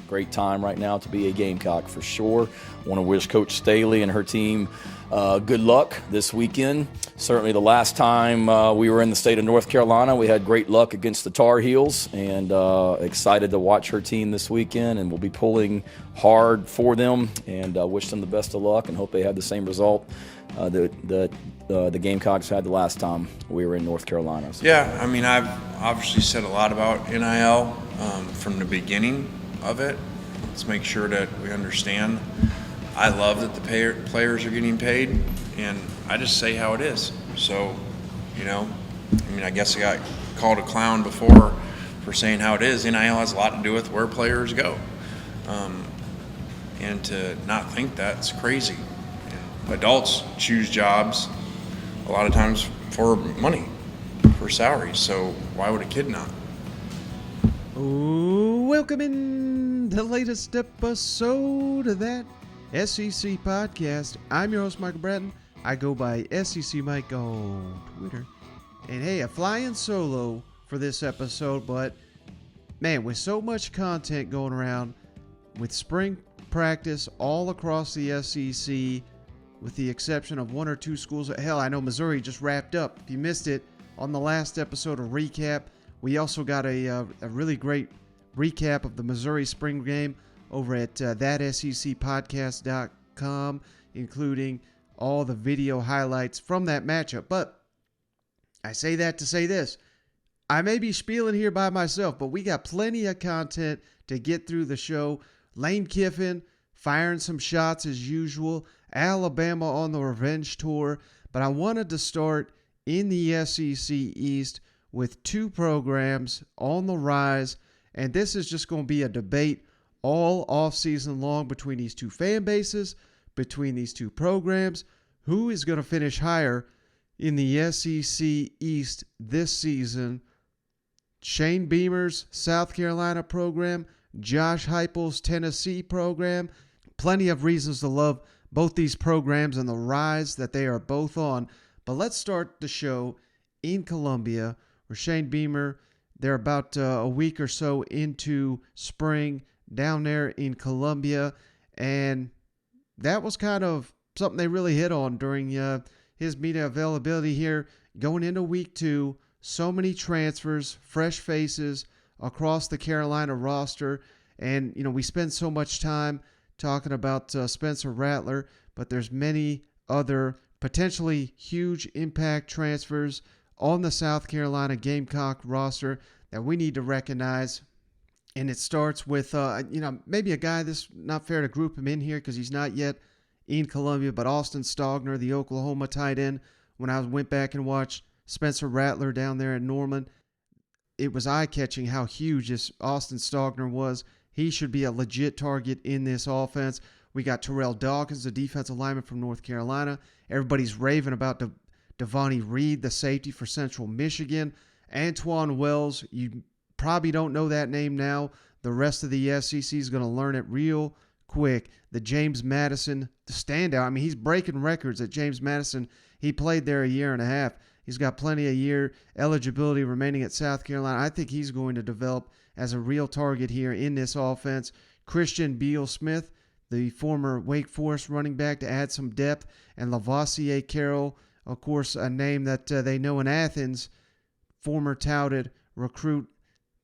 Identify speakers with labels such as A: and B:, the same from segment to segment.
A: Great time right now to be a Gamecock for sure. Want to wish Coach Staley and her team good luck this weekend. Certainly the last time we were in the state of North Carolina, we had great luck against the Tar Heels, and excited to watch her team this weekend, and we'll be pulling hard for them, and wish them the best of luck and hope they have the same result that the Gamecocks had the last time we were in North Carolina. So.
B: Yeah, I mean, I've obviously said a lot about NIL from the beginning of it. Let's make sure that we understand. I love that the players are getting paid, and I just say how it is. So, I guess I got called a clown before for saying how it is. NIL has a lot to do with where players go. And to not think that's crazy. And adults choose jobs a lot of times for money, for salaries. So why would a kid not?
C: Welcome in the latest episode of that SEC podcast. I'm your host, Michael Bratton. I go by SEC Mike on Twitter. And hey, a flying solo for this episode, but man, with so much content going around, with spring practice all across the SEC, with the exception of one or two schools. Hell, I know Missouri just wrapped up. If you missed it on the last episode of Recap, we also got a really great recap of the Missouri spring game over at thatsecpodcast.com, including all the video highlights from that matchup. But I say that to say this. I may be spieling here by myself, but we got plenty of content to get through the show. Lane Kiffin firing some shots as usual. Alabama on the revenge tour. But I wanted to start in the SEC East with two programs on the rise. And this is just going to be a debate all offseason long between these two fan bases, between these two programs. Who is going to finish higher in the SEC East this season? Shane Beamer's South Carolina program, Josh Heupel's Tennessee program. Plenty of reasons to love both these programs and the rise that they are both on. But let's start the show in Columbia, where Shane Beamer, they're about a week or so into spring down there in Columbia. And that was kind of something they really hit on during his media availability here. Going into week 2, so many transfers, fresh faces across the Carolina roster. And, we spend so much time talking about Spencer Rattler, but there's many other potentially huge impact transfers on the South Carolina Gamecock roster that we need to recognize. And it starts with, maybe a guy that's not fair to group him in here because he's not yet in Columbia, but Austin Stogner, the Oklahoma tight end. When I went back and watched Spencer Rattler down there in Norman, it was eye-catching how huge this Austin Stogner was. He should be a legit target in this offense. We got Terrell Dawkins, the defensive lineman from North Carolina. Everybody's raving about Devontae Reed, the safety for Central Michigan. Antoine Wells, you probably don't know that name now. The rest of the SEC is going to learn it real quick. The James Madison, the standout. I mean, he's breaking records at James Madison. He played there a year and a half. He's got plenty of year eligibility remaining at South Carolina. I think he's going to develop as a real target here in this offense. Christian Beal-Smith, the former Wake Forest running back, to add some depth. And Lavoisier Carroll, of course, a name that they know in Athens, former touted recruit,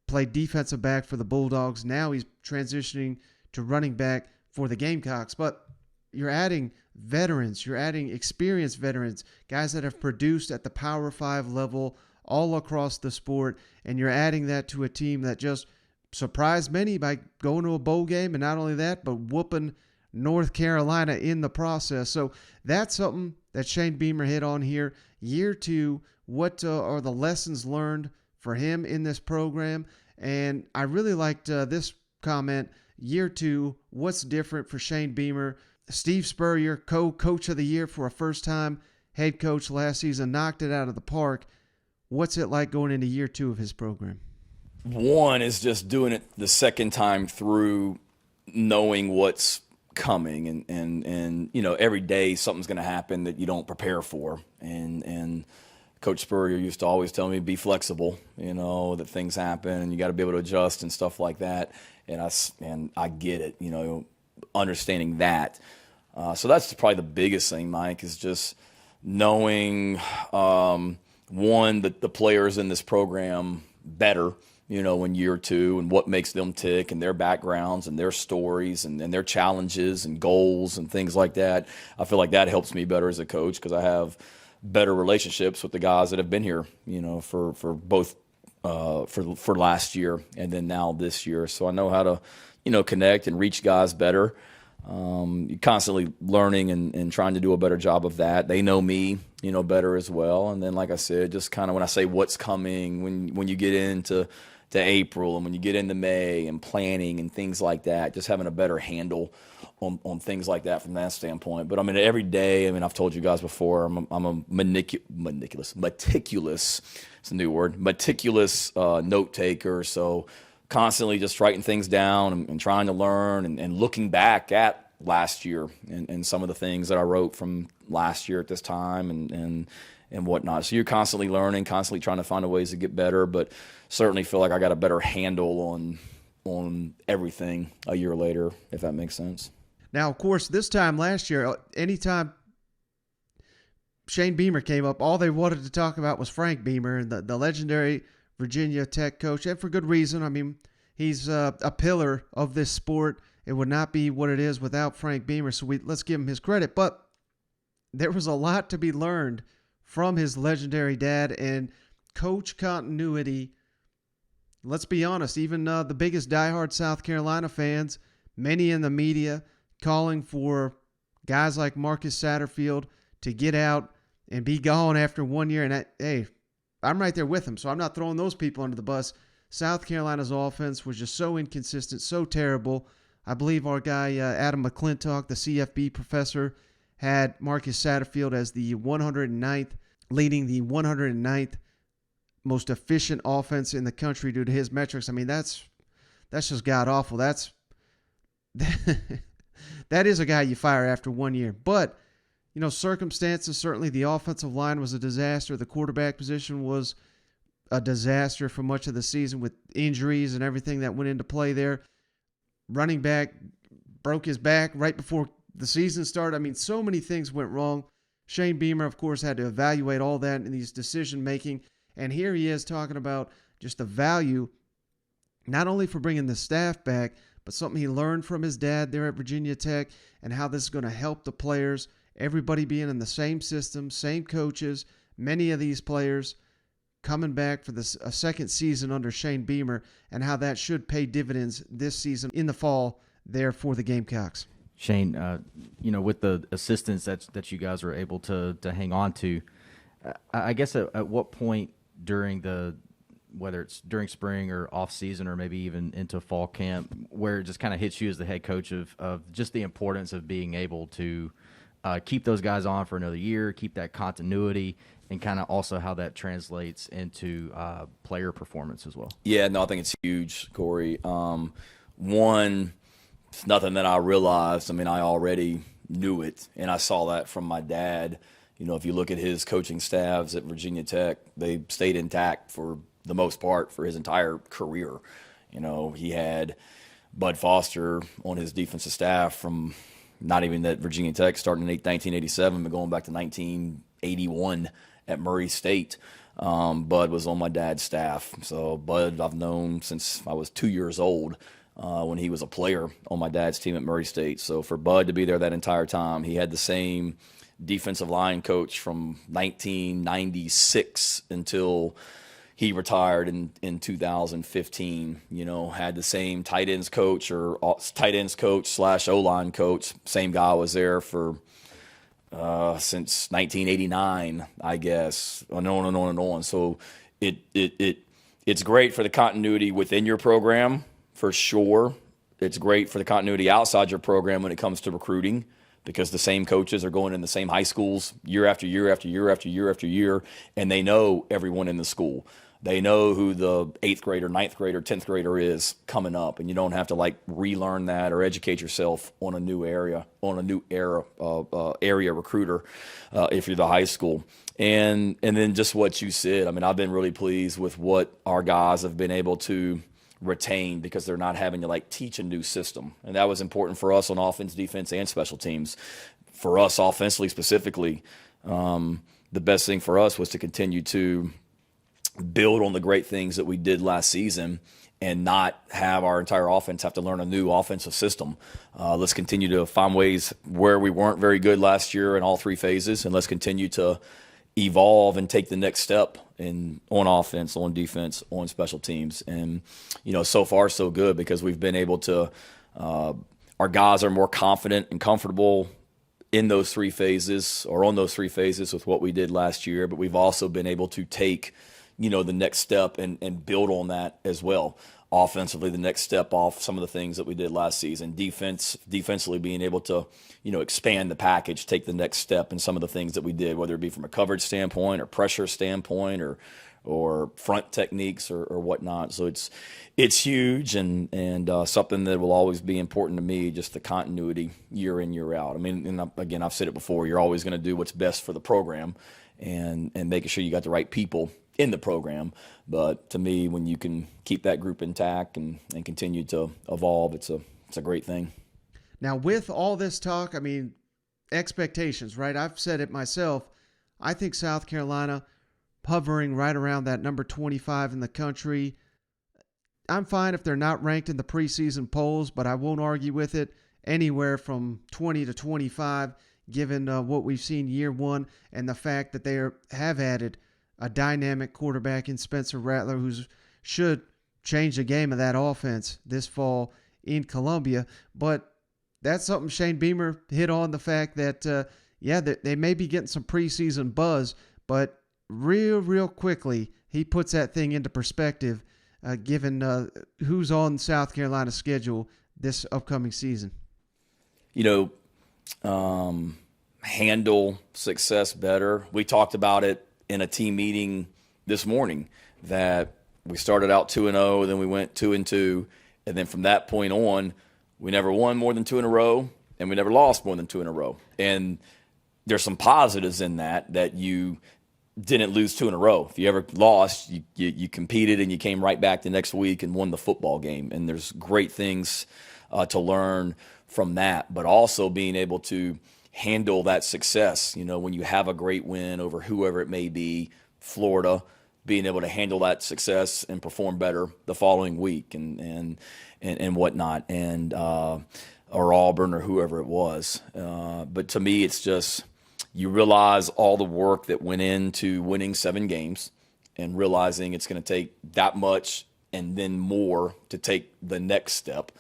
C: played defensive back for the Bulldogs. Now he's transitioning to running back for the Gamecocks. But you're adding veterans. You're adding experienced veterans, guys that have produced at the Power 5 level all across the sport, and you're adding that to a team that just surprised many by going to a bowl game, and not only that, but whooping North Carolina in the process. So that's something that Shane Beamer hit on here. Year 2, what are the lessons learned for him in this program? And I really liked this comment. Year 2, what's different for Shane Beamer? Steve Spurrier, co-coach of the year for a first-time head coach last season, knocked it out of the park. What's it like going into year 2 of his program?
A: One is just doing it the second time through, knowing what's coming, and every day something's going to happen that you don't prepare for, and Coach Spurrier used to always tell me, be flexible, that things happen and you got to be able to adjust and stuff like that. And I get it, understanding that. So that's probably the biggest thing, Mike, is just knowing, one, the players in this program better, in year two, and what makes them tick and their backgrounds and their stories and their challenges and goals and things like that. I feel like that helps me better as a coach because I have better relationships with the guys that have been here, for both for last year and then now this year. So I know how to, connect and reach guys better. You're constantly learning and trying to do a better job of that. They know me, better as well. And then, like I said, just kind of when I say what's coming, when you get into April and when you get into May and planning and things like that, just having a better handle on things like that from that standpoint. But I mean, every day, I've told you guys before, I'm a meticulous, it's a new word, meticulous note taker. So constantly just writing things down and trying to learn and looking back at last year and some of the things that I wrote from last year at this time and whatnot. So you're constantly learning, constantly trying to find ways to get better, but certainly feel like I got a better handle on everything a year later, if that makes sense.
C: Now, of course, this time last year, anytime Shane Beamer came up, all they wanted to talk about was Frank Beamer and the legendary Virginia Tech coach, and for good reason. He's a pillar of this sport. It would not be what it is without Frank Beamer, so let's give him his credit. But there was a lot to be learned from his legendary dad and coach continuity. Let's be honest, even the biggest diehard South Carolina fans, many in the media, calling for guys like Marcus Satterfield to get out and be gone after 1 year. And hey, I'm right there with him, so I'm not throwing those people under the bus. South Carolina's offense was just so inconsistent, so terrible. I believe our guy Adam McClintock, the CFB professor, had Marcus Satterfield as the 109th, leading the 109th most efficient offense in the country due to his metrics. That's just god-awful. That is a guy you fire after 1 year. But, circumstances, certainly the offensive line was a disaster. The quarterback position was a disaster for much of the season with injuries and everything that went into play there. Running back broke his back right before the season started. So many things went wrong. Shane Beamer, of course, had to evaluate all that in these decision-making. And here he is talking about just the value, not only for bringing the staff back, but something he learned from his dad there at Virginia Tech and how this is going to help the players, everybody being in the same system, same coaches, many of these players coming back for a second season under Shane Beamer, and how that should pay dividends this season in the fall there for the Gamecocks.
D: Shane, with the assistance that you guys were able to hang on to, I guess at what point during whether it's during spring or off season or maybe even into fall camp, where it just kind of hits you as the head coach of just the importance of being able to keep those guys on for another year, keep that continuity, and kind of also how that translates into player performance as well? Yeah,
A: no, I think it's huge, Corey. One, it's nothing that I realized. I already knew it, and I saw that from my dad. If you look at his coaching staffs at Virginia Tech, they stayed intact for the most part for his entire career. He had Bud Foster on his defensive staff from not even at Virginia Tech starting in 1987, but going back to 1981 at Murray State. Bud was on my dad's staff. So Bud I've known since I was 2 years old when he was a player on my dad's team at Murray State. So for Bud to be there that entire time, he had the same defensive line coach from 1996 until he retired in 2015. Had the same tight ends coach / O-line coach. Same guy was there for since 1989, I guess, and on and on and on. So it's great for the continuity within your program, for sure. It's great for the continuity outside your program when it comes to recruiting, because the same coaches are going in the same high schools year after year after year after year after year, and they know everyone in the school. They know who the 8th grader, 9th grader, 10th grader is coming up, and you don't have to like relearn that or educate yourself on a new area recruiter if you're the high school. And then just what you said. I mean, I've been really pleased with what our guys have been able to retain because they're not having to like teach a new system, and that was important for us on offense, defense, and special teams. For us offensively specifically, the best thing for us was to continue to build on the great things that we did last season and not have our entire offense have to learn a new offensive system. Let's continue to find ways where we weren't very good last year in all 3 phases, and let's continue to evolve and take the next step on offense, on defense, on special teams. And, so far so good because we've been able to our guys are more confident and comfortable in those 3 phases or on those 3 phases with what we did last year, but we've also been able to take the next step and build on that as well. Offensively, the next step off some of the things that we did last season. Defensively, being able to, expand the package, take the next step in some of the things that we did, whether it be from a coverage standpoint or pressure standpoint or front techniques or whatnot. So it's huge and something that will always be important to me, just the continuity year in, year out. I mean, and again, I've said it before, you're always going to do what's best for the program and making sure you got the right people in the program. But to me, when you can keep that group intact and continue to evolve, it's a great thing.
C: Now, with all this talk, I mean, expectations, right? I've said it myself. I think South Carolina hovering right around that number 25 in the country. I'm fine if they're not ranked in the preseason polls, but I won't argue with it. Anywhere from 20 to 25, given what we've seen year one and the fact that they have added a dynamic quarterback in Spencer Rattler who should change the game of that offense this fall in Columbia. But that's something Shane Beamer hit on, the fact that, that they may be getting some preseason buzz, but real quickly he puts that thing into perspective given who's on South Carolina's schedule this upcoming season.
A: Handle success better. We talked about it in a team meeting this morning that we started out 2-0, then we went 2-2, and then from that point on, we never won more than 2 in a row, and we never lost more than 2 in a row. And there's some positives in that you didn't lose 2 in a row. If you ever lost, you competed and you came right back the next week and won the football game. And there's great things to learn from that, but also being able to handle that success. When you have a great win over whoever it may be, Florida, being able to handle that success and perform better the following week and whatnot, or Auburn or whoever it was. But to me, it's just you realize all the work that went into winning 7 games and realizing it's going to take that much and then more to take the next step.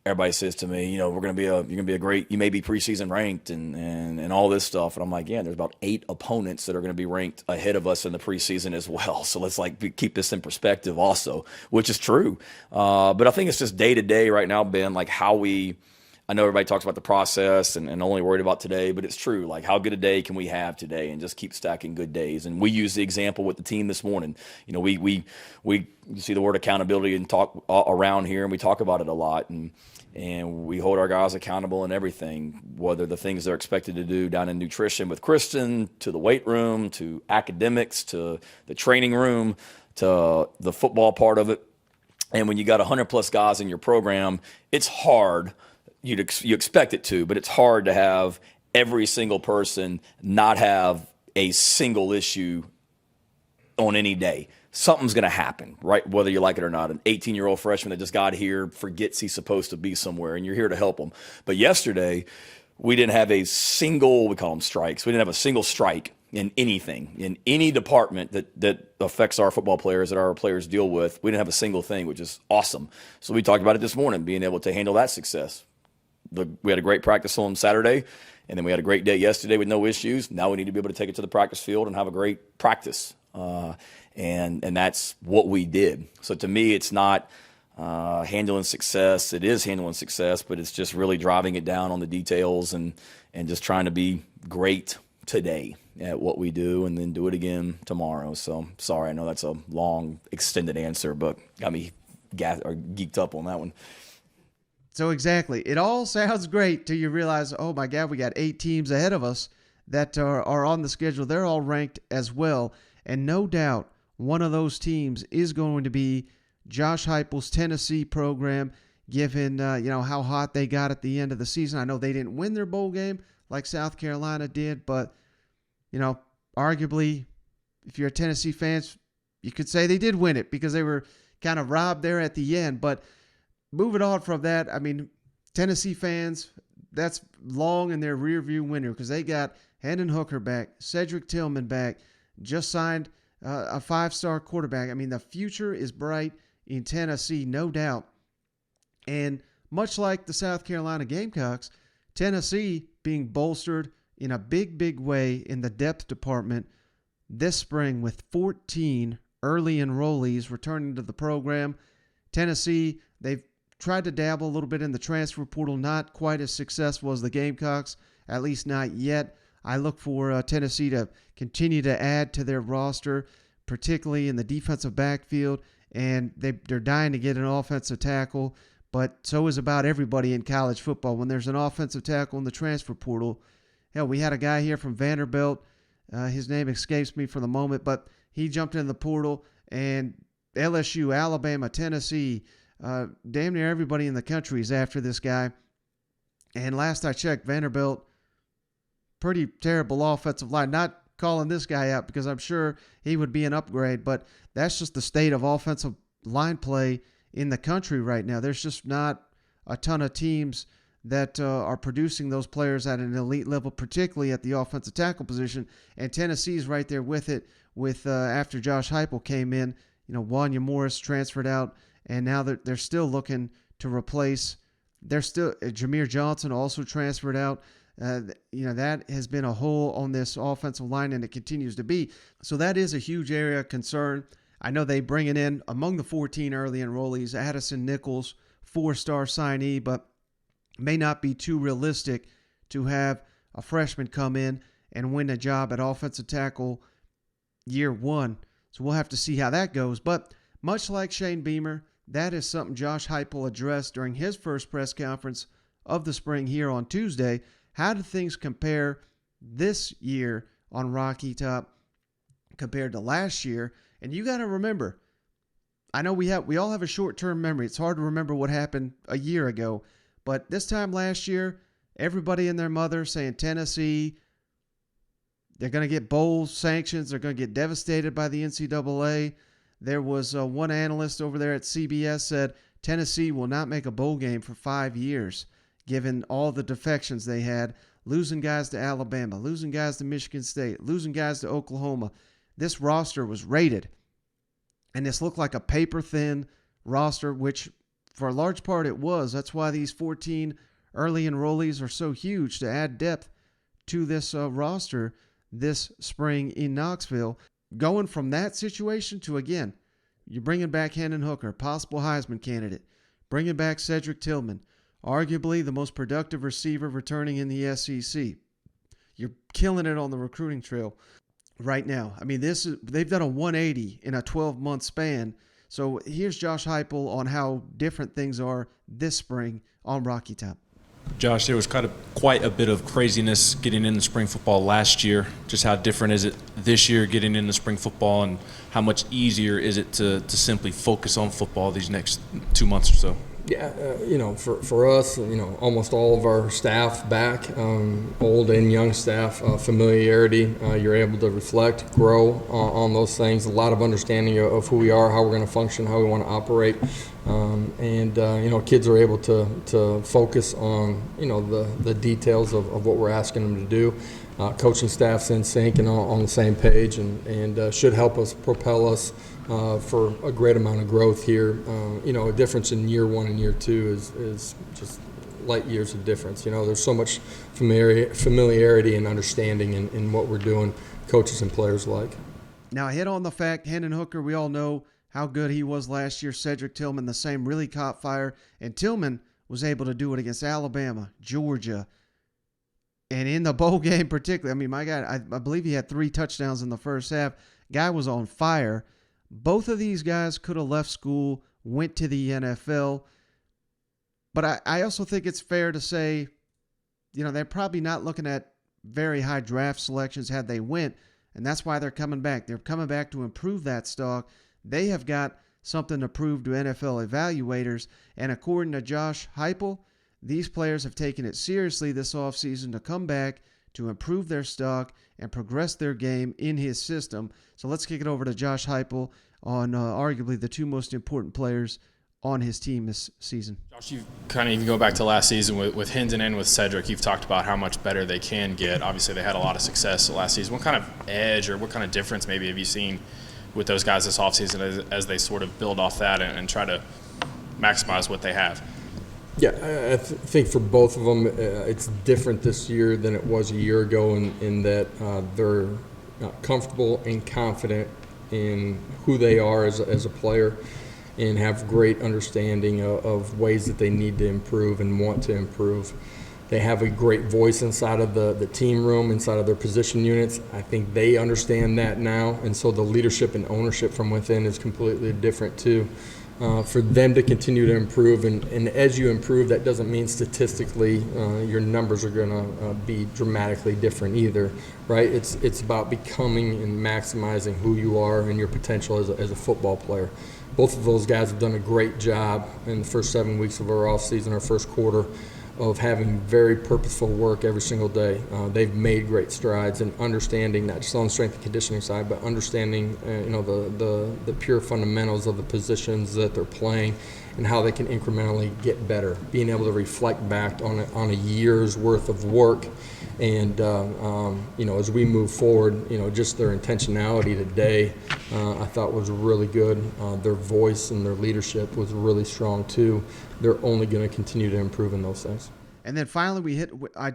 A: Everybody says to me, you're going to be a great, you may be preseason ranked and all this stuff. And I'm like, there's about 8 opponents that are going to be ranked ahead of us in the preseason as well. So let's keep this in perspective also, which is true. But I think it's just day to day right now, Ben, like I know everybody talks about the process and only worried about today, but it's true. Like, how good a day can we have today and just keep stacking good days? And we use the example with the team this morning. We see the word accountability and talk around here, and we talk about it a lot. And we hold our guys accountable in everything, whether the things they're expected to do down in nutrition with Kristen, to the weight room, to academics, to the training room, to the football part of it. And when you got 100+ guys in your program, it's hard. You expect it to, but it's hard to have every single person not have a single issue on any day. Something's going to happen, right? Whether you like it or not. An 18-year-old freshman that just got here forgets he's supposed to be somewhere, and you're here to help him. But yesterday, we didn't have a single, we call them strikes. We didn't have a single strike in anything, in any department that affects our football players, that our players deal with. We didn't have a single thing, which is awesome. So we talked about it this morning, being able to handle that success. We had a great practice on Saturday, and then we had a great day yesterday with no issues. Now we need to be able to take it to the practice field and have a great practice. And that's what we did. So to me, it's not handling success. It is handling success, but it's just really driving it down on the details and just trying to be great today. at what we do and then do it again tomorrow. So sorry, I know that's a long, extended answer, but got me geeked up on that one.
C: So exactly. It all sounds great till you realize, oh my God, we got 8 teams ahead of us that are on the schedule. They're all ranked as well. And no doubt one of those teams is going to be Josh Heupel's Tennessee program, given how hot they got at the end of the season. I know they didn't win their bowl game like South Carolina did, but arguably, if you're a Tennessee fan, you could say they did win it because they were kind of robbed there at the end. But moving on from that, I mean, Tennessee fans, that's long in their rearview window because they got Hendon Hooker back, Cedric Tillman back, just signed a 5-star quarterback. I mean, the future is bright in Tennessee, no doubt. And much like the South Carolina Gamecocks, Tennessee being bolstered in a big, big way in the depth department this spring with 14 early enrollees returning to the program. Tennessee, they've tried to dabble a little bit in the transfer portal, not quite as successful as the Gamecocks, at least not yet. I look for Tennessee to continue to add to their roster, particularly in the defensive backfield, and they're dying to get an offensive tackle, but so is about everybody in college football. When there's an offensive tackle in the transfer portal, hell, we had a guy here from Vanderbilt. His name escapes me for the moment, but he jumped in the portal, and LSU, Alabama, Tennessee, damn near everybody in the country is after this guy. And last I checked, Vanderbilt, pretty terrible offensive line. Not calling this guy out because I'm sure he would be an upgrade, but that's just the state of offensive line play in the country right now. There's just not a ton of teams that are producing those players at an elite level, particularly at the offensive tackle position. And Tennessee's right there with it. With after Josh Heupel came in, Wanya Morris transferred out, and now they're still looking to replace. They're still Jameer Johnson also transferred out. That has been a hole on this offensive line, and it continues to be. So that is a huge area of concern. I know they bringing in, among the 14 early enrollees, Addison Nichols, 4-star signee, but may not be too realistic to have a freshman come in and win a job at offensive tackle year one. So we'll have to see how that goes. But much like Shane Beamer, that is something Josh Heupel addressed during his first press conference of the spring here on Tuesday. How do things compare this year on Rocky Top compared to last year? And you got to remember, I know we all have a short-term memory. It's hard to remember what happened a year ago. But this time last year, everybody and their mother saying Tennessee, they're going to get bowl sanctions. They're going to get devastated by the NCAA. There was one analyst over there at CBS said Tennessee will not make a bowl game for 5 years, given all the defections they had, losing guys to Alabama, losing guys to Michigan State, losing guys to Oklahoma. This roster was rated, and this looked like a paper-thin roster, which for a large part it was. That's why these 14 early enrollees are so huge to add depth to this roster this spring in Knoxville. Going from that situation to, again, you're bringing back Hendon Hooker, possible Heisman candidate, bringing back Cedric Tillman, arguably the most productive receiver returning in the SEC. You're killing it on the recruiting trail right now. I mean, they've done a 180 in a 12-month span. So here's Josh Heupel on how different things are this spring on Rocky Top.
E: Josh, there was quite a bit of craziness getting into spring football last year. Just how different is it this year getting into spring football, and how much easier is it to simply focus on football these next 2 months or so?
F: Yeah, for us, almost all of our staff back, old and young staff, familiarity, you're able to reflect, grow on those things, a lot of understanding of who we are, how we're going to function, how we want to operate, and kids are able to focus on, the details of what we're asking them to do. Coaching staff's in sync and on the same page, and should help us propel us for a great amount of growth here. A difference in year one and year two is just light years of difference. There's so much familiarity and understanding in what we're doing, coaches and players alike.
C: Now, I hit on the fact, Hendon Hooker, we all know how good he was last year. Cedric Tillman, the same, really caught fire. And Tillman was able to do it against Alabama, Georgia, And in the bowl game particularly, I mean, my God, I believe he had 3 touchdowns in the first half. Guy was on fire. Both of these guys could have left school, went to the NFL. But I also think it's fair to say, they're probably not looking at very high draft selections had they went, and that's why they're coming back. They're coming back to improve that stock. They have got something to prove to NFL evaluators, and according to Josh Heupel, these players have taken it seriously this offseason to come back to improve their stock and progress their game in his system. So let's kick it over to Josh Heupel on arguably the 2 most important players on his team this season.
G: Josh, you kind of even go back to last season with Hinton and with Cedric, you've talked about how much better they can get. Obviously, they had a lot of success last season. What kind of edge or what kind of difference maybe have you seen with those guys this offseason as they sort of build off that and try to maximize what they have?
F: Yeah, I think for both of them, it's different this year than it was a year ago in that they're comfortable and confident in who they are as a player and have great understanding of ways that they need to improve and want to improve. They have a great voice inside of the team room, inside of their position units. I think they understand that now, and so the leadership and ownership from within is completely different too. For them to continue to improve, and as you improve, that doesn't mean statistically your numbers are going to be dramatically different either, right? It's about becoming and maximizing who you are and your potential as a football player. Both of those guys have done a great job in the first 7 weeks of our offseason, our first quarter, of having very purposeful work every single day. They've made great strides in understanding, not just on the strength and conditioning side, but understanding the pure fundamentals of the positions that they're playing and how they can incrementally get better. Being able to reflect back on a year's worth of work, and as we move forward, just their intentionality today, I thought was really good. Their voice and their leadership was really strong too. They're only going to continue to improve in those things.
C: And then finally, I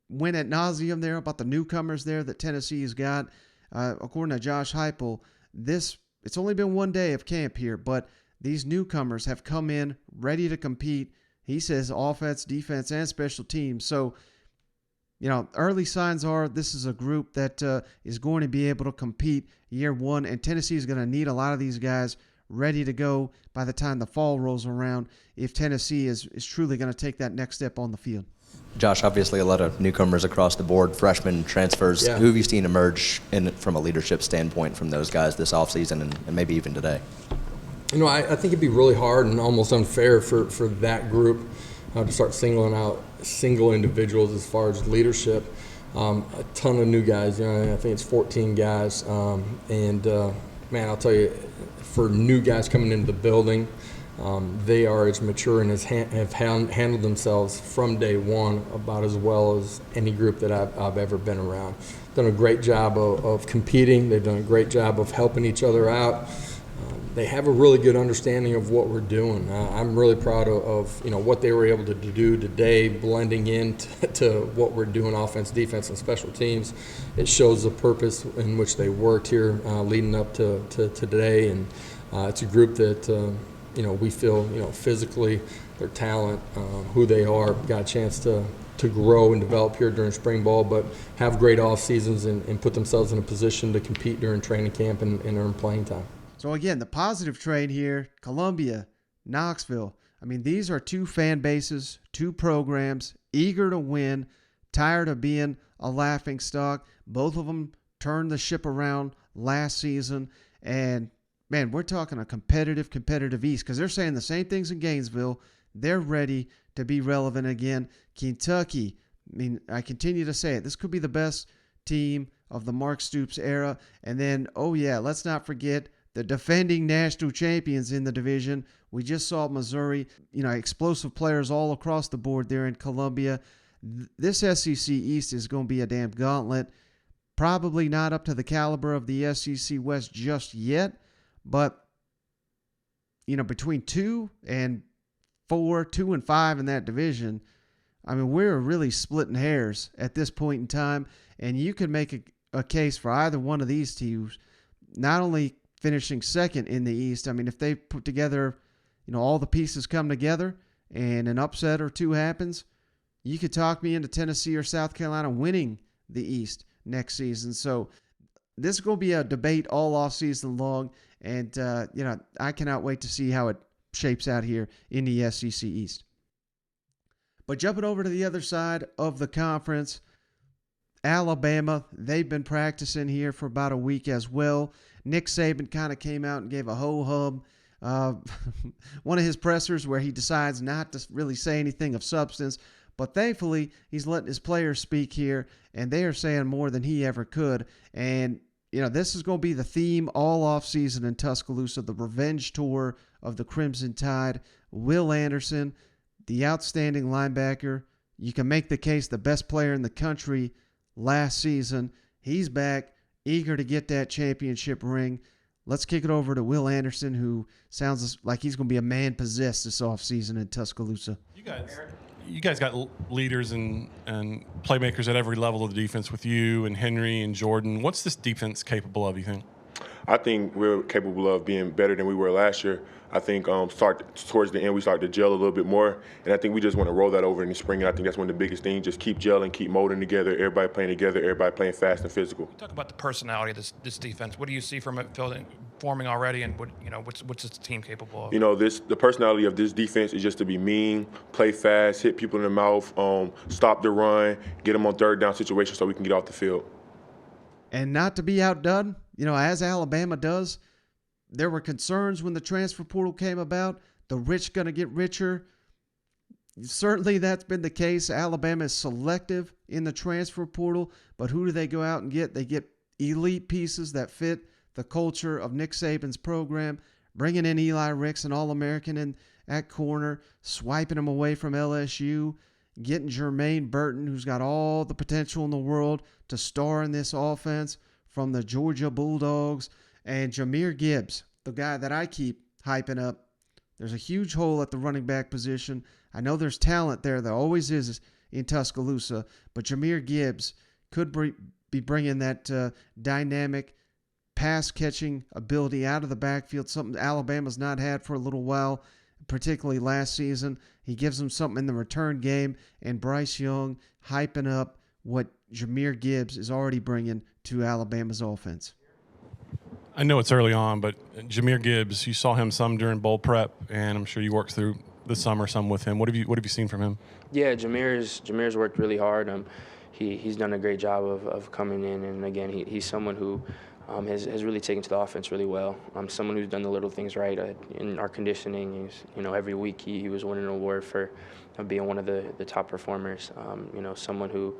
C: went ad nauseum there about the newcomers there that Tennessee's got. According to Josh Heupel, it's only been 1 day of camp here, but these newcomers have come in ready to compete. He says offense, defense, and special teams. So, early signs are this is a group that is going to be able to compete year one, and Tennessee is going to need a lot of these guys ready to go by the time the fall rolls around if Tennessee is truly going to take that next step on the field.
H: Josh, obviously a lot of newcomers across the board, freshmen, transfers.
F: Yeah.
H: Who have you seen emerge from a leadership standpoint from those guys this offseason and maybe even today?
F: I think it'd be really hard and almost unfair for that group to start singling out single individuals as far as leadership. A ton of new guys. I think it's 14 guys. Man, I'll tell you, for new guys coming into the building, they are as mature and have handled themselves from day one about as well as any group that I've ever been around. Done a great job of competing. They've done a great job of helping each other out. They have a really good understanding of what we're doing. I'm really proud of what they were able to do today, blending in to what we're doing, offense, defense, and special teams. It shows the purpose in which they worked here leading up to today, and it's a group that we feel physically, their talent, who they are, got a chance to grow and develop here during spring ball, but have great off seasons and put themselves in a position to compete during training camp and earn playing time.
C: So again, the positive trade here, Columbia, Knoxville. I mean, these are 2 fan bases, 2 programs, eager to win, tired of being a laughing stock. Both of them turned the ship around last season. And, man, we're talking a competitive East because they're saying the same things in Gainesville. They're ready to be relevant again. Kentucky, I mean, I continue to say it. This could be the best team of the Mark Stoops era. And then, let's not forget the defending national champions in the division. We just saw Missouri, explosive players all across the board there in Columbia. This SEC East is going to be a damn gauntlet. Probably not up to the caliber of the SEC West just yet, but, between 2 and 4, 2 and 5 in that division, I mean, we're really splitting hairs at this point in time, and you can make a case for either one of these teams, not only finishing second in the East. I mean, if they put together, all the pieces come together and an upset or 2 happens, you could talk me into Tennessee or South Carolina winning the East next season. So this is going to be a debate all off season long. And, I cannot wait to see how it shapes out here in the SEC East. But jumping over to the other side of the conference, Alabama, they've been practicing here for about a week as well. Nick Saban kind of came out and gave a ho-hum. One of his pressers where he decides not to really say anything of substance. But thankfully, he's letting his players speak here, and they are saying more than he ever could. And, this is going to be the theme all offseason in Tuscaloosa, the revenge tour of the Crimson Tide. Will Anderson, the outstanding linebacker. You can make the case the best player in the country last season. He's back, eager to get that championship ring. Let's kick it over to Will Anderson, who sounds like he's going to be a man possessed this offseason in Tuscaloosa.
I: You guys got leaders and playmakers at every level of the defense with you and Henry and Jordan. What's this defense capable of, you think?
J: I think we're capable of being better than we were last year. I think towards the end we started to gel a little bit more, and I think we just want to roll that over in the spring. And I think that's one of the biggest things. Just keep gelling, keep molding together, everybody playing together, everybody playing fast and physical.
K: Talk about the personality of this defense. What do you see from it forming already, and what's this team capable of?
J: The personality of this defense is just to be mean, play fast, hit people in the mouth, stop the run, get them on third down situations so we can get off the field.
C: And not to be outdone, as Alabama does. There were concerns when the transfer portal came about. The rich going to get richer. Certainly that's been the case. Alabama is selective in the transfer portal, but who do they go out and get? They get elite pieces that fit the culture of Nick Saban's program, bringing in Eli Ricks, an All-American in at corner, swiping him away from LSU, getting Jermaine Burton, who's got all the potential in the world to star in this offense from the Georgia Bulldogs. And Jahmyr Gibbs, the guy that I keep hyping up. There's a huge hole at the running back position. I know there's talent there. There always is in Tuscaloosa. But Jahmyr Gibbs could be bringing that dynamic pass-catching ability out of the backfield, something Alabama's not had for a little while, particularly last season. He gives them something in the return game. And Bryce Young hyping up what Jahmyr Gibbs is already bringing to Alabama's offense.
I: I know it's early on, but Jahmyr Gibbs, you saw him some during bowl prep, and I'm sure you worked through the summer some with him. What have you seen from him?
L: Yeah, Jahmyr's worked really hard. He's done a great job of coming in, and again, he's someone who has really taken to the offense really well. Someone who's done the little things right in our conditioning. Every week he was winning an award for being one of the top performers. Someone who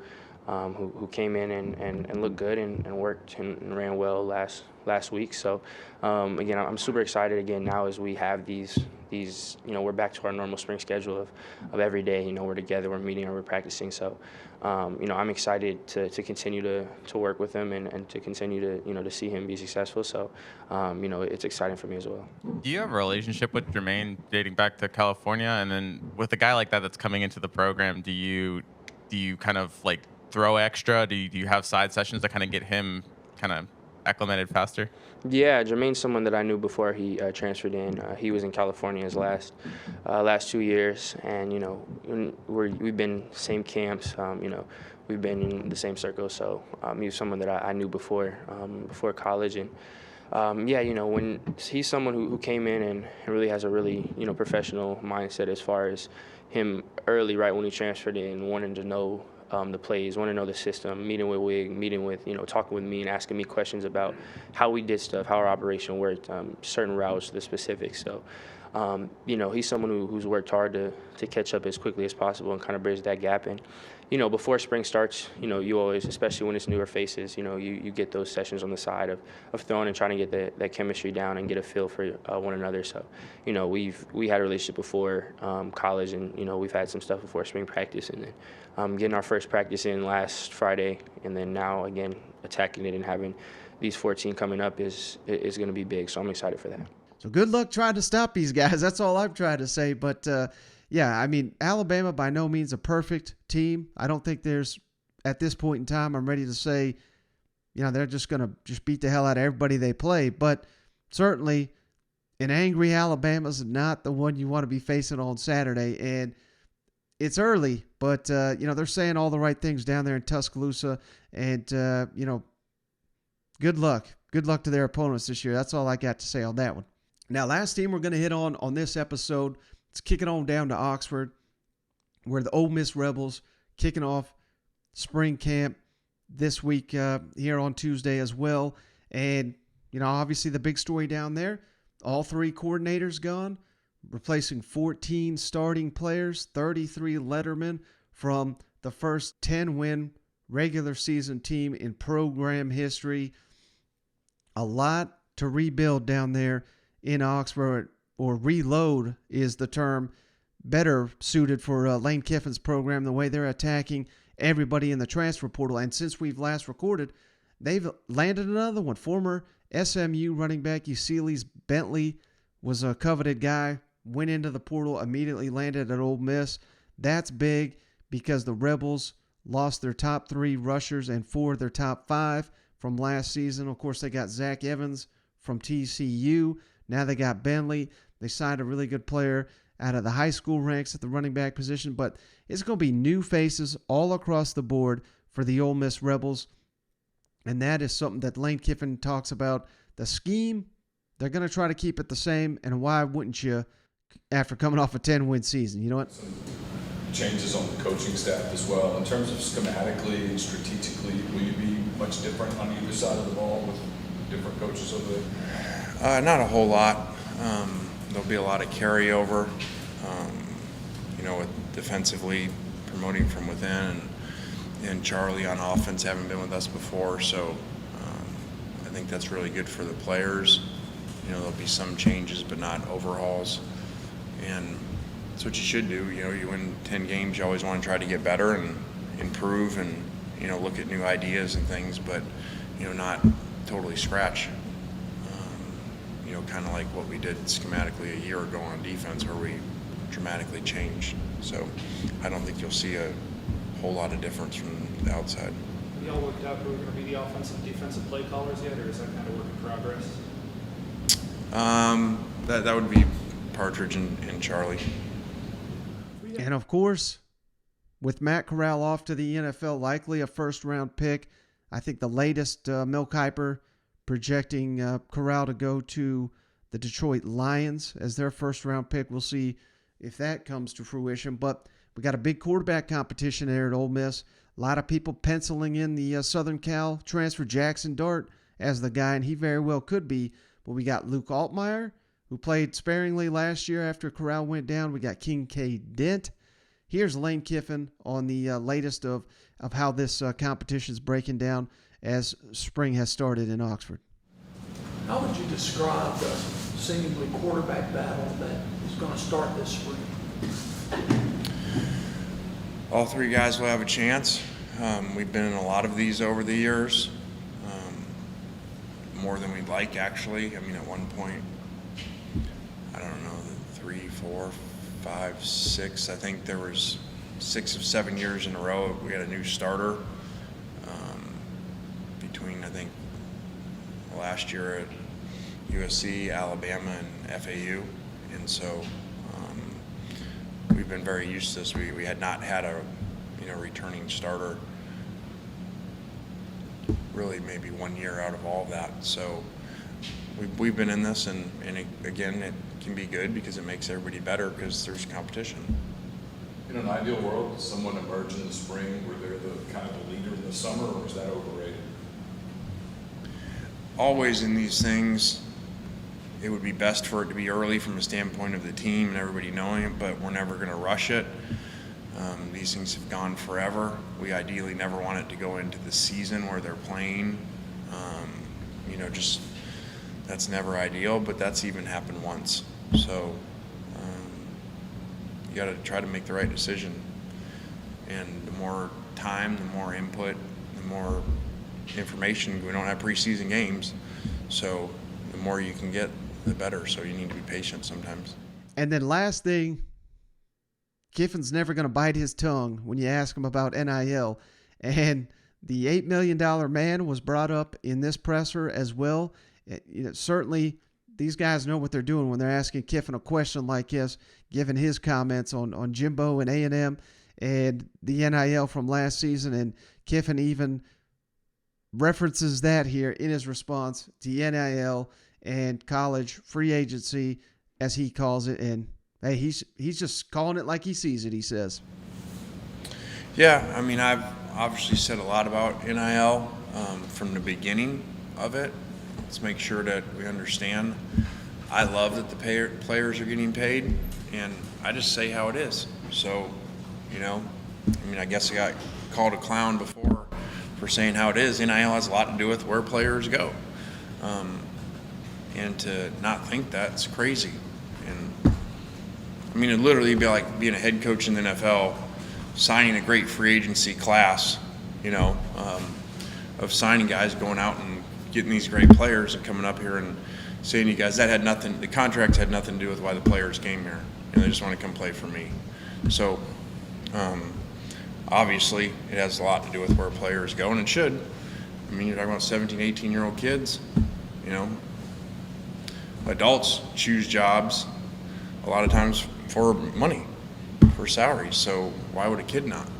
L: came in and looked good and worked and ran well last week. So again, I'm super excited again now as we have these we're back to our normal spring schedule of every day. We're together, we're meeting, and we're practicing. So I'm excited to continue to work with him and to continue to see him be successful. So it's exciting for me as well.
M: Do you have a relationship with Jermaine dating back to California? And then with a guy like that's coming into the program, do you kind of like throw extra? Do you have side sessions to kind of get him kind of acclimated faster?
L: Yeah, Jermaine's someone that I knew before he transferred in. He was in California his last 2 years, and we've been same camps. We've been in the same circle. So he was someone that I knew before college, and when he's someone who came in and really has a really professional mindset as far as him early, right when he transferred in, wanting to know the plays, want to know the system, meeting with Wig, talking with me and asking me questions about how we did stuff, how our operation worked, certain routes, the specifics. So, he's someone who's worked hard to catch up as quickly as possible and kind of bridge that gap. And, before spring starts, you always, especially when it's newer faces, you get those sessions on the side of throwing and trying to get that chemistry down and get a feel for one another. So, we had a relationship before college, and, we've had some stuff before spring practice, and then getting our first practice in last Friday, and then now, again, attacking it and having these 14 coming up is going to be big. So I'm excited for that.
C: So good luck trying to stop these guys. That's all I'm trying to say. But, Alabama by no means a perfect team. I don't think there's, at this point in time, I'm ready to say, they're just going to beat the hell out of everybody they play. But certainly an angry Alabama's not the one you want to be facing on Saturday. And it's early, but, they're saying all the right things down there in Tuscaloosa. And, good luck. Good luck to their opponents this year. That's all I got to say on that one. Now, last team we're going to hit on this episode, let's kick it on down to Oxford, where the Ole Miss Rebels kicking off spring camp this week here on Tuesday as well. And, obviously the big story down there, all 3 coordinators gone, replacing 14 starting players, 33 lettermen from the first 10-win regular season team in program history. A lot to rebuild down there in Oxford, or reload is the term better suited for Lane Kiffin's program, the way they're attacking everybody in the transfer portal. And since we've last recorded, they've landed another one. Former SMU running back Eusebius Bentley was a coveted guy, went into the portal, immediately landed at Ole Miss. That's big because the Rebels lost their top 3 rushers and 4 of their top 5 from last season. Of course, they got Zach Evans from TCU. Now they got Bentley. They signed a really good player out of the high school ranks at the running back position. But it's going to be new faces all across the board for the Ole Miss Rebels. And that is something that Lane Kiffin talks about. The scheme, they're going to try to keep it the same. And why wouldn't you after coming off a 10-win season? You know what?
N: Changes on the coaching staff as well. In terms of schematically and strategically, will you be much different on either side of the ball with different coaches over there?
B: Not a whole lot. There'll be a lot of carryover, with defensively promoting from within, and Charlie on offense haven't been with us before, so I think that's really good for the players. There'll be some changes, but not overhauls, and that's what you should do. You win 10 games, you always want to try to get better and improve and, look at new ideas and things, but, not totally scratch. Kind of like what we did schematically a year ago on defense, where we dramatically changed. So I don't think you'll see a whole lot of difference from the outside.
O: Have y'all worked out who are going to be the offensive defensive play callers yet, or is that kind of work in progress?
B: That would be Partridge and Charlie.
C: And of course, with Matt Corral off to the NFL, likely a first-round pick. I think the latest Mel Kiper projecting Corral to go to the Detroit Lions as their first-round pick. We'll see if that comes to fruition. But we got a big quarterback competition there at Ole Miss. A lot of people penciling in the Southern Cal transfer Jackson Dart as the guy, and he very well could be. But we got Luke Altmaier, who played sparingly last year after Corral went down. We got Kincaid Dent. Here's Lane Kiffin on the latest of how this competition is breaking down as spring has started in Oxford.
P: How would you describe the seemingly quarterback battle that is going to start this spring?
B: All 3 guys will have a chance. We've been in a lot of these over the years, more than we'd like, actually. At one point, I don't know, 3, 4, 5, 6. I think there was 6 of 7 years in a row we had a new starter. Between, I think, last year at USC, Alabama, and FAU. And so we've been very used to this. We had not had a returning starter really maybe 1 year out of all of that. So we've been in this, and again, it can be good because it makes everybody better because there's competition.
N: In an ideal world, does someone emerge in the spring where they're the kind of the leader in the summer, or is that overrated?
B: Always in these things, it would be best for it to be early from a standpoint of the team and everybody knowing it, but we're never going to rush it. These things have gone forever. We ideally never want it to go into the season where they're playing. Just that's never ideal, but that's even happened once. So you got to try to make the right decision. And the more time, the more input, the more information. We don't have preseason games, so the more you can get, the better. So you need to be patient sometimes.
C: And then last thing, Kiffin's never going to bite his tongue when you ask him about NIL. And the $8 million man was brought up in this presser as well. Certainly these guys know what they're doing when they're asking Kiffin a question like this, given his comments on Jimbo and A&M and the NIL from last season. And Kiffin even references that here in his response to NIL and college free agency, as he calls it. And hey, he's just calling it like he sees it, he says.
B: Yeah, I mean, I've obviously said a lot about NIL from the beginning of it. Let's make sure that we understand. I love that the players are getting paid, and I just say how it is. So, you know, I mean, I guess I got called a clown before for saying how it is. NIL has a lot to do with where players go. And to not think that's crazy. And I mean, it'd literally be like being a head coach in the NFL, signing a great free agency class, you know, of signing guys, going out and getting these great players and coming up here and saying to you guys that had nothing, the contracts had nothing to do with why the players came here, and they just want to come play for me. So obviously it has a lot to do with where players go, and it should. I mean, you're talking about 17, 18-year-old kids, you know. Adults choose jobs a lot of times for money, for salaries, so why would a kid not?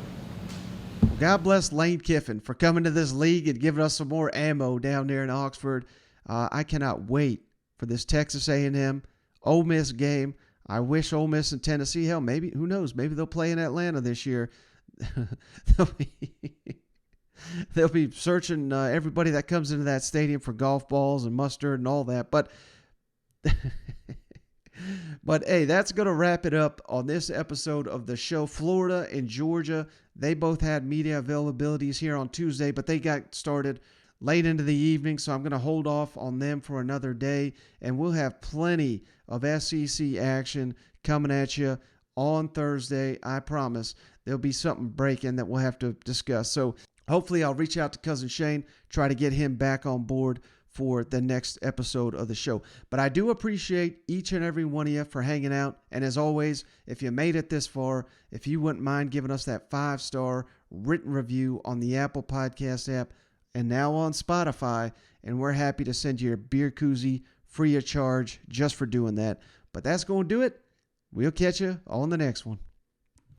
C: God bless Lane Kiffin for coming to this league and giving us some more ammo down there in Oxford. I cannot wait for this Texas A&M Ole Miss game. I wish Ole Miss and Tennessee, hell, maybe, who knows, maybe they'll play in Atlanta this year. They'll be searching everybody that comes into that stadium for golf balls and mustard and all that. But hey, that's going to wrap it up on this episode of the show. Florida and Georgia, they both had media availabilities here on Tuesday, but they got started late into the evening, so I'm going to hold off on them for another day, and we'll have plenty of SEC action coming at you on Thursday. I promise there'll be something breaking that we'll have to discuss. So hopefully I'll reach out to Cousin Shane, try to get him back on board for the next episode of the show. But I do appreciate each and every one of you for hanging out. And as always, if you made it this far, if you wouldn't mind giving us that 5-star written review on the Apple Podcast app and now on Spotify, and we're happy to send you a beer koozie free of charge just for doing that. But that's going to do it. We'll catch you on the next one.